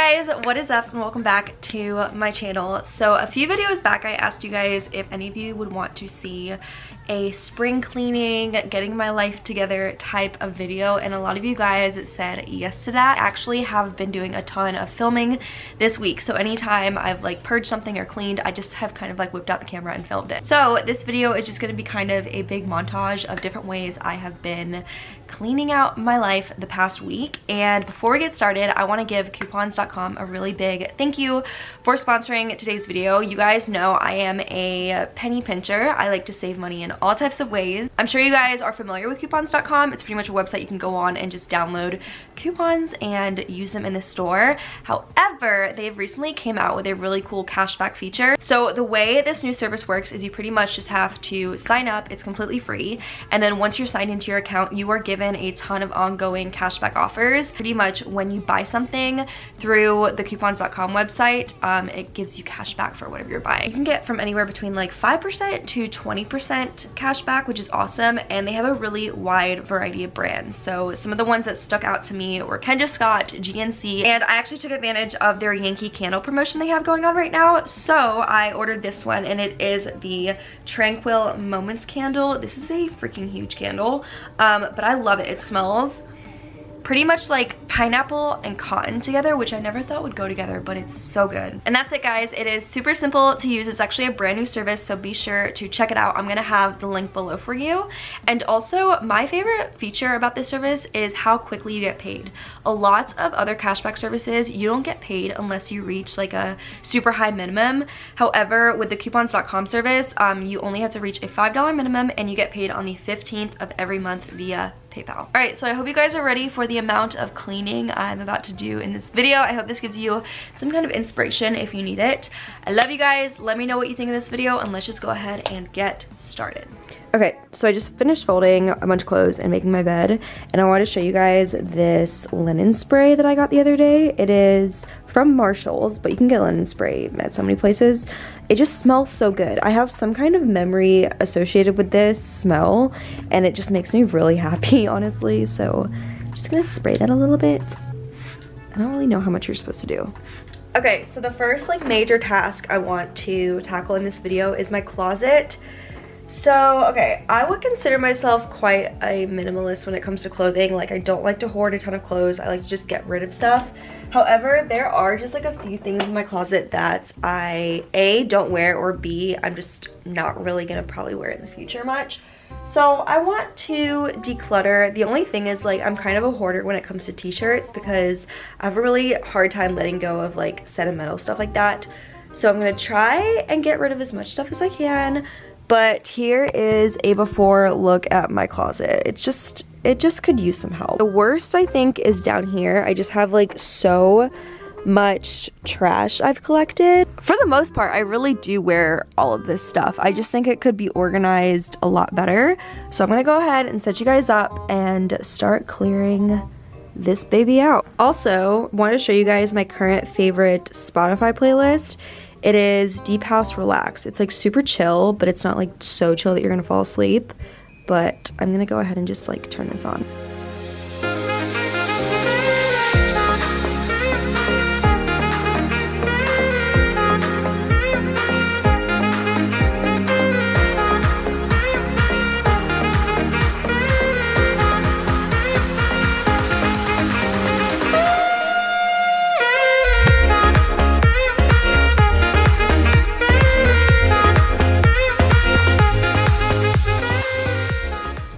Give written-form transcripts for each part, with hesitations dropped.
guys, what is up and welcome back to my channel. So a few videos back I asked you guys if any of you would want to see a spring cleaning, getting my life together type of video, and a lot of you guys said yes to that. I actually have been doing a ton of filming this week, so anytime I've like purged something or cleaned, I just have kind of like whipped out the camera and filmed it. So this video is just going to be kind of a big montage of different ways I have been cleaning out my life the past week. And before we get started, I want to give coupons.com a really big thank you for sponsoring today's video. You guys know I am a penny pincher. I like to save money in all types of ways. I'm sure you guys are familiar with coupons.com. It's pretty much a website you can go on and just download coupons and use them in the store. However, they've recently came out with a really cool cashback feature. So the way this new service works is you pretty much just have to sign up. It's completely free, and then once you're signed into your account, you are given a ton of ongoing cashback offers. Pretty much when you buy something through the coupons.com website, it gives you cash back for whatever you're buying. You can get from anywhere between like 5% to 20% cash back, which is awesome, and they have a really wide variety of brands. So some of the ones that stuck out to me were Kendra Scott, GNC, and I actually took advantage of their Yankee candle promotion they have going on right now. So I ordered this one, and it is the Tranquil Moments candle. This is a freaking huge candle, but I love it. It smells pretty much like pineapple and cotton together, which I never thought would go together, but it's so good. And that's it, guys. It is super simple to use. It's actually a brand new service, so be sure to check it out. I'm gonna have the link below for you. And also, my favorite feature about this service is how quickly you get paid. A lot of other cashback services, you don't get paid unless you reach like a super high minimum. However, with the coupons.com service, you only have to reach a $5 minimum, and you get paid on the 15th of every month via PayPal. All right, so I hope you guys are ready for the amount of cleaning I'm about to do in this video. I hope this gives you some kind of inspiration if you need it. I love you guys. Let me know what you think of this video, and let's just go ahead and get started. Okay, so I just finished folding a bunch of clothes and making my bed, and I wanted to show you guys this linen spray that I got the other day. It is from Marshall's, but you can get linen spray at so many places. It just smells so good. I have some kind of memory associated with this smell, and it just makes me really happy, honestly. So I'm just gonna spray that a little bit. I don't really know how much you're supposed to do. Okay, so the first like major task I want to tackle in this video is my closet. So, okay, I would consider myself quite a minimalist when it comes to clothing. Like, I don't like to hoard a ton of clothes. I like to just get rid of stuff. However, there are just like a few things in my closet that I, A, don't wear, or B, I'm just not really gonna probably wear in the future much. So I want to declutter. The only thing is, like, I'm kind of a hoarder when it comes to t-shirts because I have a really hard time letting go of like sentimental stuff like that. So I'm gonna try and get rid of as much stuff as I can. But here is a before look at my closet. It just could use some help. The worst, I think, is down here. I just have like so much trash I've collected. For the most part, I really do wear all of this stuff. I just think it could be organized a lot better. So I'm gonna go ahead and set you guys up and start clearing this baby out. Also, wanted to show you guys my current favorite Spotify playlist. It is Deep House Relax. It's like super chill, but it's not like so chill that you're gonna fall asleep. But I'm gonna go ahead and just like turn this on.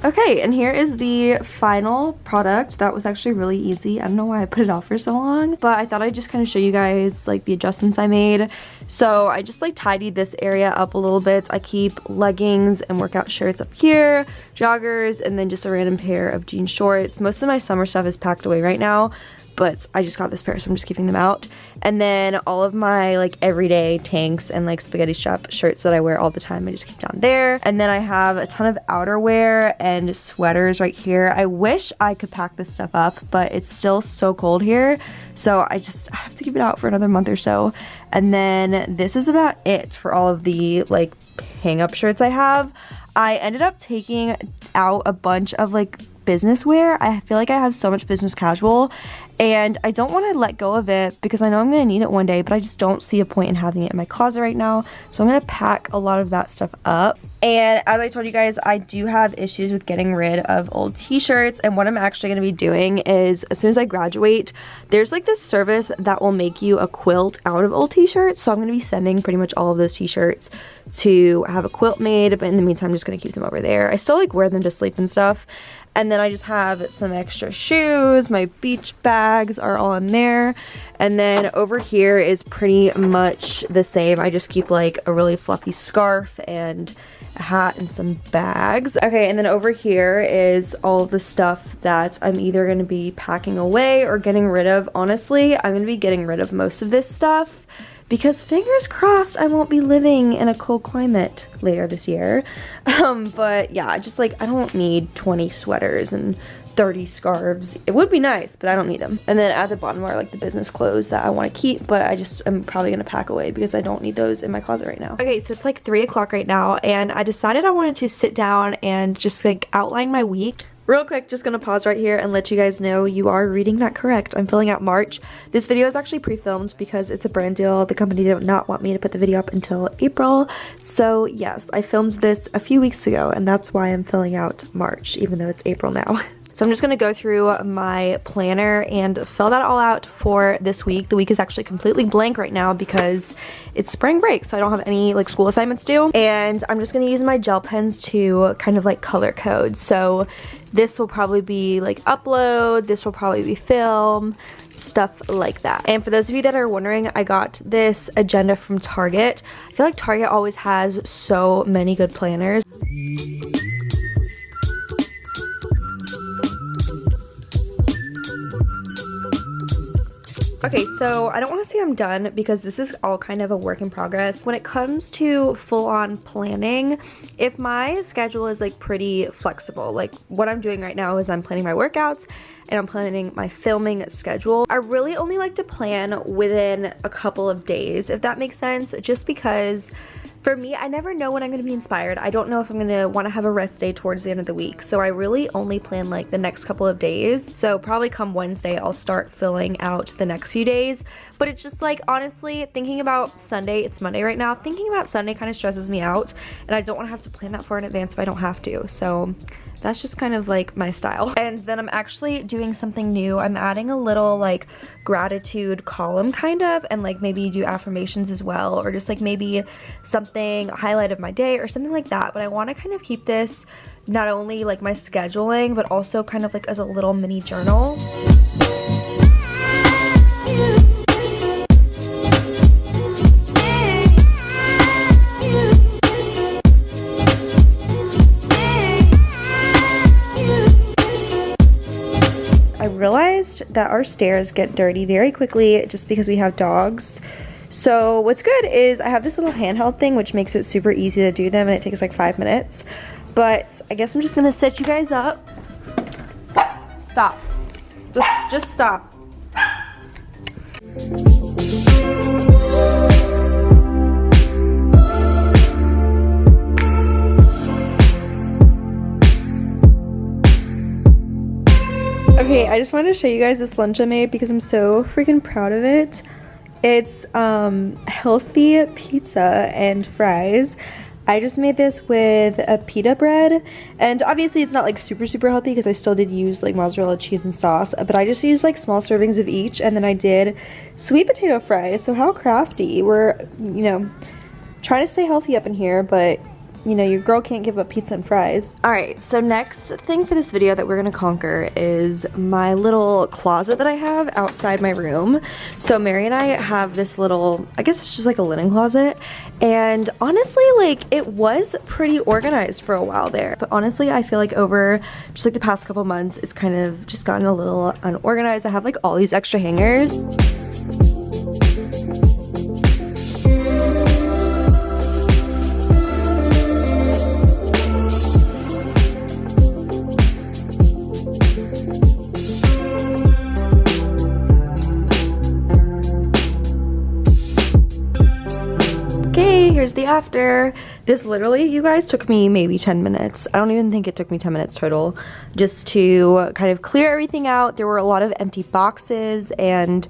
Okay, and here is the final product. That was actually really easy. I don't know why I put it off for so long, but I thought I'd just kind of show you guys like the adjustments I made. So I just like tidied this area up a little bit. I keep leggings and workout shirts up here, joggers, and then just a random pair of jean shorts. Most of my summer stuff is packed away right now, but I just got this pair, so I'm just keeping them out. And then all of my like everyday tanks and like spaghetti strap shirts that I wear all the time, I just keep down there. And then I have a ton of outerwear and sweaters right here. I wish I could pack this stuff up, but it's still so cold here, so I have to keep it out for another month or so. And then this is about it for all of the like hang up shirts I have. I ended up taking out a bunch of like business wear. I feel like I have so much business casual and I don't want to let go of it because I know I'm going to need it one day, but I just don't see a point in having it in my closet right now. So I'm going to pack a lot of that stuff up. And as I told you guys, I do have issues with getting rid of old t-shirts, and what I'm actually going to be doing is, as soon as I graduate, there's like this service that will make you a quilt out of old t-shirts. So I'm going to be sending pretty much all of those t-shirts to have a quilt made, but in the meantime I'm just going to keep them over there. I still like wear them to sleep and stuff. And then I just have some extra shoes, my beach bags are all in there. And then over here is pretty much the same. I just keep like a really fluffy scarf and a hat and some bags. Okay, and then over here is all the stuff that I'm either gonna be packing away or getting rid of. Honestly, I'm gonna be getting rid of most of this stuff because fingers crossed I won't be living in a cold climate later this year. But yeah, just like I don't need 20 sweaters and 30 scarves. It would be nice, but I don't need them. And then at the bottom are like the business clothes that I want to keep, but I'm probably gonna pack away because I don't need those in my closet right now. Okay, so it's like 3 o'clock right now, and I decided I wanted to sit down and just like outline my week. Real quick, just gonna pause right here and let you guys know you are reading that correct. I'm filling out March. This video is actually pre-filmed because it's a brand deal. The company did not want me to put the video up until April. So yes, I filmed this a few weeks ago, and that's why I'm filling out March, even though it's April now. So I'm just gonna go through my planner and fill that all out for this week. The week is actually completely blank right now because it's spring break, so I don't have any like school assignments due. And I'm just gonna use my gel pens to kind of like color code. So this will probably be like upload, this will probably be film, stuff like that. And for those of you that are wondering, I got this agenda from Target. I feel like Target always has so many good planners. Okay, so I don't want to say I'm done because this is all kind of a work in progress. When it comes to full-on planning, if my schedule is like pretty flexible, like what I'm doing right now is I'm planning my workouts and I'm planning my filming schedule. I really only like to plan within a couple of days, if that makes sense, just because for me, I never know when I'm going to be inspired. I don't know if I'm going to want to have a rest day towards the end of the week. So I really only plan like the next couple of days. So probably come Wednesday, I'll start filling out the next few days. But it's just like, honestly, thinking about Sunday, it's Monday right now, thinking about Sunday kind of stresses me out. And I don't want to have to plan that far in advance if I don't have to. So that's just kind of like my style. And then I'm actually doing something new. I'm adding a little like gratitude column kind of, and like maybe do affirmations as well, or just like maybe something, a highlight of my day or something like that. But I want to kind of keep this not only like my scheduling, but also kind of like as a little mini journal. Realized that our stairs get dirty very quickly just because we have dogs. So what's good is I have this little handheld thing which makes it super easy to do them, and it takes like 5 minutes. But I guess I'm just gonna set you guys up. Stop. Just stop. Okay, I just wanted to show you guys this lunch I made because I'm so freaking proud of it. It's healthy pizza and fries. I just made this with a pita bread, and obviously it's not like super healthy because I still did use like mozzarella cheese and sauce, but I just used like small servings of each, and then I did sweet potato fries. So how crafty. We're, you know, trying to stay healthy up in here, but you know, your girl can't give up pizza and fries. Alright, so next thing for this video that we're gonna conquer is my little closet that I have outside my room. So Mary and I have this little, I guess it's just like a linen closet, and honestly, like, it was pretty organized for a while there. But honestly, I feel like over just like the past couple months, it's kind of just gotten a little unorganized. I have like all these extra hangers. Here's the after. This literally, you guys, took me maybe 10 minutes. I don't even think it took me 10 minutes total just to kind of clear everything out. There were a lot of empty boxes and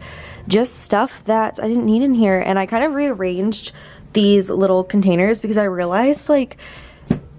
just stuff that I didn't need in here. And I kind of rearranged these little containers because I realized like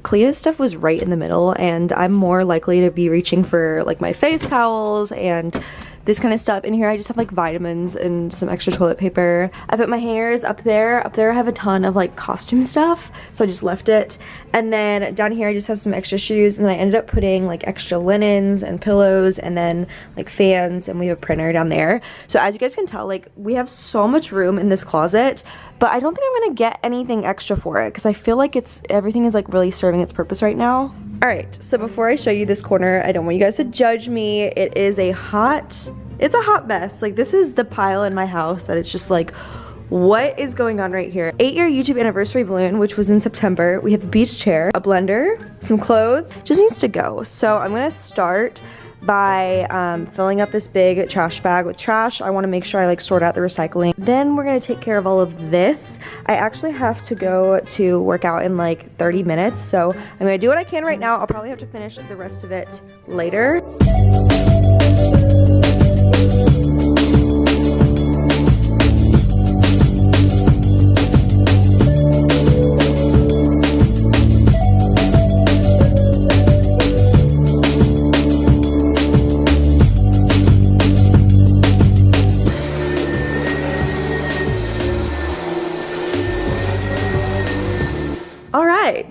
Clea's stuff was right in the middle, and I'm more likely to be reaching for like my face towels and this kind of stuff. In here I just have like vitamins and some extra toilet paper. I put my hangers up there. Up there I have a ton of like costume stuff, so I just left it. And then down here I just have some extra shoes, and then I ended up putting like extra linens and pillows and then like fans, and we have a printer down there. So as you guys can tell, like we have so much room in this closet, but I don't think I'm gonna get anything extra for it because I feel like everything is like really serving its purpose right now. All right, so before I show you this corner, I don't want you guys to judge me. It's a hot mess. Like this is the pile in my house that it's just like, what is going on right here? 8-year YouTube anniversary balloon, which was in September. We have a beach chair, a blender, some clothes, just needs to go. So I'm gonna start by filling up this big trash bag with trash. I want to make sure I like sort out the recycling. Then we're going to take care of all of this. I actually have to go to work out in like 30 minutes, so I'm going to do what I can right now. I'll probably have to finish the rest of it later.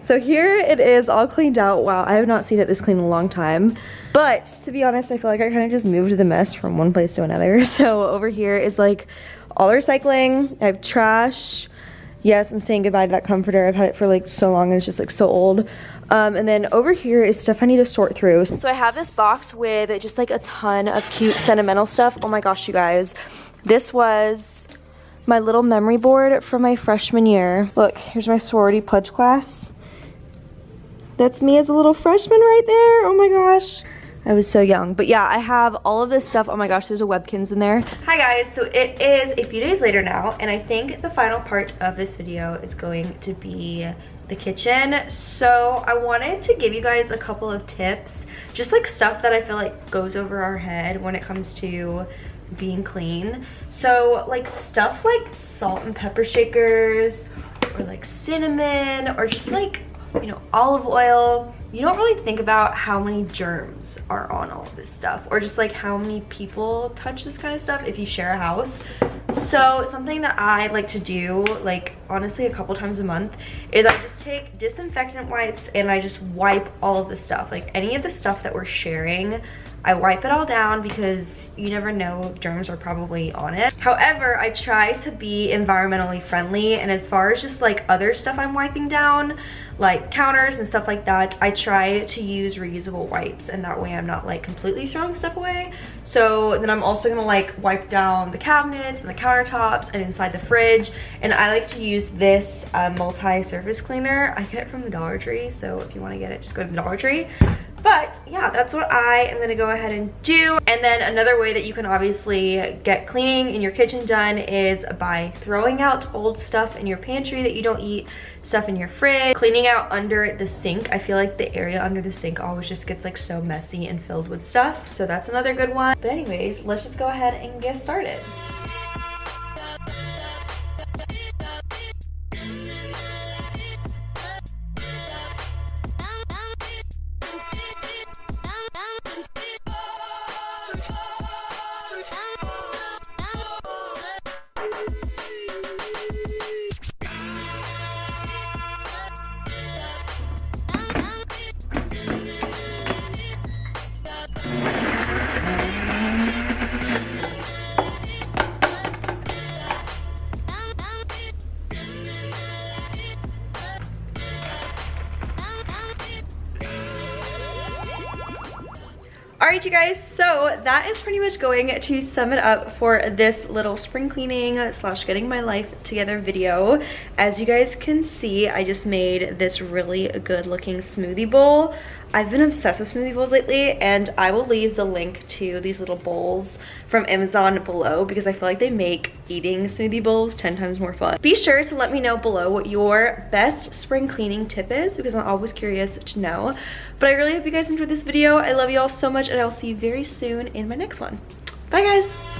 So here it is all cleaned out. Wow, I have not seen it this clean in a long time. But to be honest, I feel like I kind of just moved the mess from one place to another. So over here is like all the recycling. I have trash. Yes, I'm saying goodbye to that comforter. I've had it for like so long and it's just like so old. And then over here is stuff I need to sort through. So I have this box with just like a ton of cute sentimental stuff. Oh my gosh, you guys. This was my little memory board from my freshman year. Look, here's my sorority pledge class. That's me as a little freshman right there. Oh my gosh. I was so young. But yeah, I have all of this stuff. Oh my gosh, there's a Webkinz in there. Hi guys, so it is a few days later now, and I think the final part of this video is going to be the kitchen. So I wanted to give you guys a couple of tips, just like stuff that I feel like goes over our head when it comes to being clean. So like stuff like salt and pepper shakers, or like cinnamon, or just like, you know, olive oil. You don't really think about how many germs are on all of this stuff, or just like how many people touch this kind of stuff if you share a house. So something that I like to do, like honestly a couple times a month, is I just take disinfectant wipes and I just wipe all of the stuff. Like any of the stuff that we're sharing, I wipe it all down because you never know, germs are probably on it. However, I try to be environmentally friendly, and as far as just like other stuff I'm wiping down, like counters and stuff like that, I try to use reusable wipes, and that way I'm not like completely throwing stuff away. So then I'm also gonna like wipe down the cabinets and the countertops and inside the fridge, and I like to use this multi-surface cleaner. I get it from the Dollar Tree, so if you want to get it, just go to the Dollar Tree. But yeah, that's what I am gonna go ahead and do. And then another way that you can obviously get cleaning in your kitchen done is by throwing out old stuff in your pantry that you don't eat, stuff in your fridge, cleaning out under the sink. I feel like the area under the sink always just gets like so messy and filled with stuff. So that's another good one. But anyways, let's just go ahead and get started. Alright you guys, so that is pretty much going to sum it up for this little spring cleaning slash getting my life together video. As you guys can see, I just made this really good looking smoothie bowl. I've been obsessed with smoothie bowls lately, and I will leave the link to these little bowls from Amazon below because I feel like they make eating smoothie bowls 10 times more fun. Be sure to let me know below what your best spring cleaning tip is because I'm always curious to know. But I really hope you guys enjoyed this video. I love you all so much, and I will see you very soon in my next one. Bye guys!